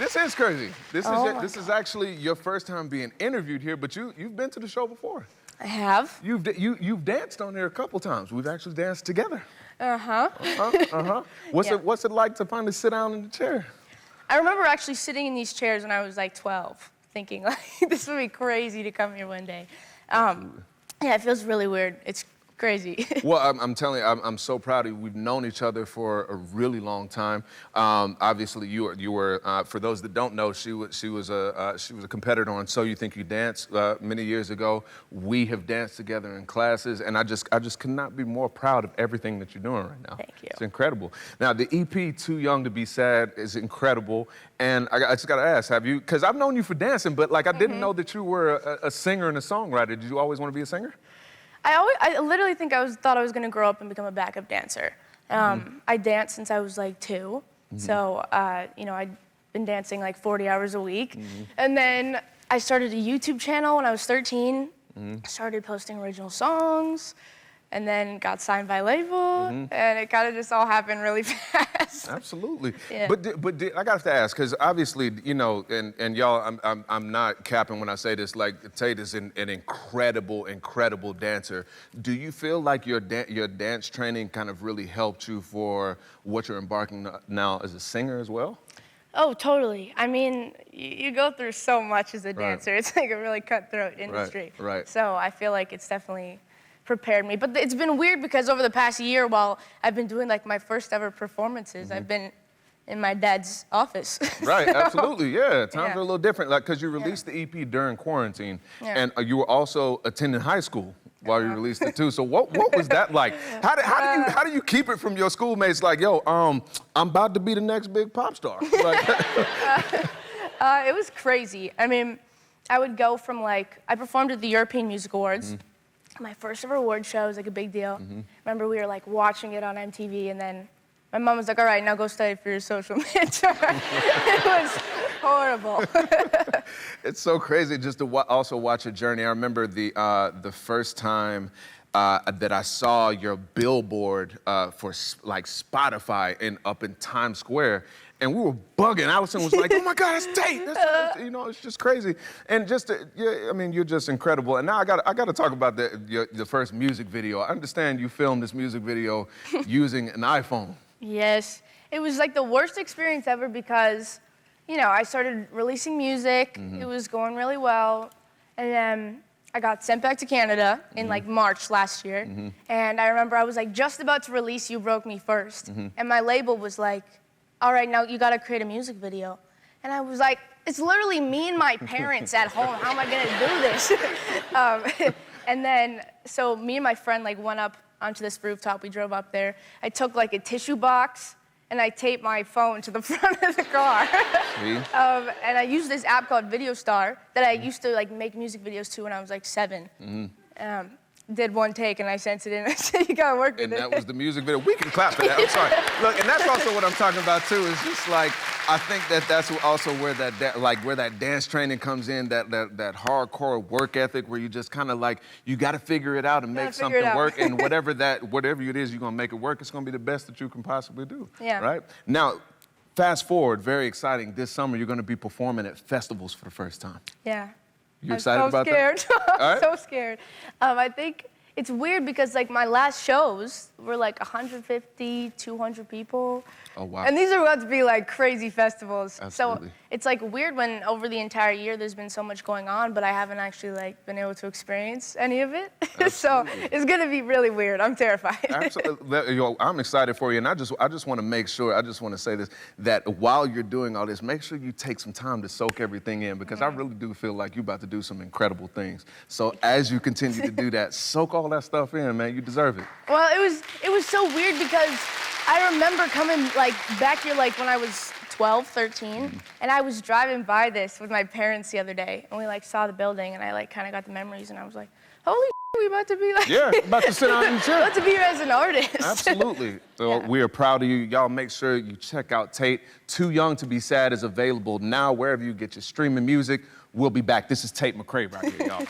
This is crazy. This Oh is actually your first time being interviewed here, but you've been to the show before. I have. You've danced on here a couple times. We've actually danced together. Uh-huh. What's it like to finally sit down in the chair? I remember actually sitting in these chairs when I was like 12, thinking like, this would be crazy to come here one day. Yeah, it feels really weird. It's crazy. Well, I'm telling you, I'm so proud of you. We've known each other for a really long time. Obviously, you were for those that don't know, she was a competitor on So You Think You Dance many years ago. We have danced together in classes, and I just could not be more proud of everything that you're doing right now. Thank you. It's incredible. Now, the EP Too Young to Be Sad is incredible, and I just gotta ask, have you? Because I've known you for dancing, but like I didn't know that you were a singer and a songwriter. Did you always want to be a singer? I literally think thought I was gonna grow up and become a backup dancer. I danced since I was like 2, so you know, I'd been dancing like 40 hours a week. And then I started a YouTube channel when I was 13. Started posting original songs, and then got signed by a label, and it kind of just all happened really fast. Absolutely. Yeah. But I got to ask, because obviously, you know, and y'all, I'm not capping when I say this. Like, Tate is an incredible dancer. Do you feel like your dance training kind of really helped you for what you're embarking now as a singer as well? Oh, totally. I mean, you go through so much as a dancer. It's like a really cutthroat industry. Right. So I feel like it's definitely prepared me. But it's been weird because over the past year, while I've been doing like my first ever performances, I've been in my dad's office. Right, absolutely, yeah. Times Yeah. are a little different, like, because you released the EP during quarantine, Yeah. and you were also attending high school while you released it too. So what was that like? How do you keep it from your schoolmates? Like, yo, I'm about to be the next big pop star. Like, It was crazy. I mean, I would go from like, I performed at the European Music Awards. My first ever award show was like a big deal. Remember we were like watching it on MTV, and then my mom was like, all right, now go study for your social midterm. It was horrible. It's so crazy just to also watch your journey. I remember the first time that I saw your billboard for like Spotify up in Times Square, and we were bugging. Allison was like, "Oh my God, that's Tate!" You know, it's just crazy. And yeah, I mean, you're just incredible. And now I got to talk about the first music video. I understand you filmed this music video using an iPhone. Yes, it was like the worst experience ever because, you know, I started releasing music. It was going really well, and then I got sent back to Canada in like March last year. And I remember I was like just about to release You Broke Me First, and my label was like, all right, now you gotta create a music video. And I was like, it's literally me and my parents at home. How am I gonna do this? And then, so me and my friend like went up onto this rooftop. We drove up there. I took like a tissue box and I taped my phone to the front of the car. And I used this app called Video Star that I used to like make music videos to when I was like 7. Did one take and I sent it in. I said, you gotta work with it. And that was the music video. We can clap for that. I'm sorry. Look, and that's also what I'm talking about too. Is just like, I think that's also where that dance training comes in. That hardcore work ethic where you just kind of like, you got to figure it out and make something work. And whatever it is, you're gonna make it work. It's gonna be the best that you can possibly do. Yeah. Right. Now, fast forward. Very exciting. This summer, you're gonna be performing at festivals for the first time. Yeah. You excited about that? I'm so scared. All right. So scared. I think it's weird because like my last shows were like 150, 200 people. Oh, wow. And these are about to be like crazy festivals. Absolutely. So it's like weird when over the entire year there's been so much going on, but I haven't actually like been able to experience any of it. So it's gonna be really weird. I'm terrified. Absolutely. Yo, I'm excited for you, and I just want to make sure, I just want to say this, that while you're doing all this, make sure you take some time to soak everything in, because I really do feel like you're about to do some incredible things. So as you continue to do that, soak all that stuff in, man. You deserve it. Well, it was so weird because I remember coming like back here like when I was 12, 13, and I was driving by this with my parents the other day, and we like saw the building, and I like kind of got the memories, and I was like, holy shit, we about to be like... Yeah, about to sit down in the chair. About to be here as an artist. Absolutely. So we are proud of you. Y'all make sure you check out Tate. Too Young to Be Sad is available now wherever you get your streaming music. We'll be back. This is Tate McRae right here, y'all.